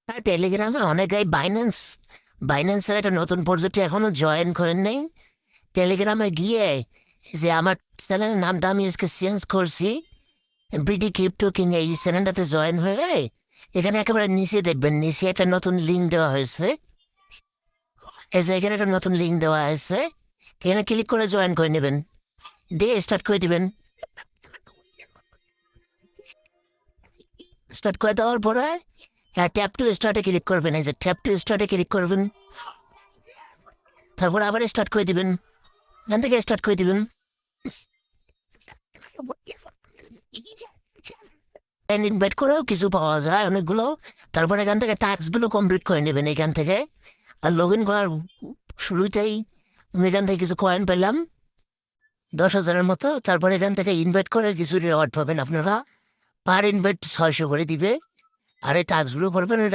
আর টেলিগ্রামে অনেকেই বাইন্যান্সের একটা নতুন প্রজেক্টে এখনো জয়েন করেন নাই। টেলিগ্রামে গিয়ে যে আমার চ্যানেলের নামটা আমি আজকে চেঞ্জ করছি, বিডি ক্রিপ্টো কিং, এই চ্যানেলটাতে জয়েন হয়ে এখানে একেবারে নিচে দেখবেন, নিচে একটা নতুন লিঙ্ক দেওয়া হয়েছে। এই যে এখানে একটা নতুন লিঙ্ক দেওয়া আছে, এখানে ক্লিক করে জয়েন করে নেবেন, দিয়ে স্টার্ট করে দিবেন। স্টার্ট করে দেওয়ার পরে হ্যাঁ, ট্যাপ টু স্টার্টে ক্লিক করবেন, এই যে ট্যাপ টু স্টার্টে ক্লিক করবেন, তারপর আবার স্টার্ট করে দিবেন, এখান থেকে স্টার্ট করে দিবেন। ইনভাইট করেও কিছু পাওয়া যায় অনেকগুলো। তারপর এখান থেকে টাস্কগুলো কমপ্লিট করে নেবেন এখান থেকে। আর লগ ইন করার শুরুতেই আমি এখান থেকে কিছু কয়েন পেলাম, 10,000-এর মতো। তারপর এখান থেকে ইনভাইট করে কিছু রিওয়ার্ড পাবেন আপনারা। পার ইনভাইট 600 করে দিবে। আর এই টাস্কগুলো করবেন, এটা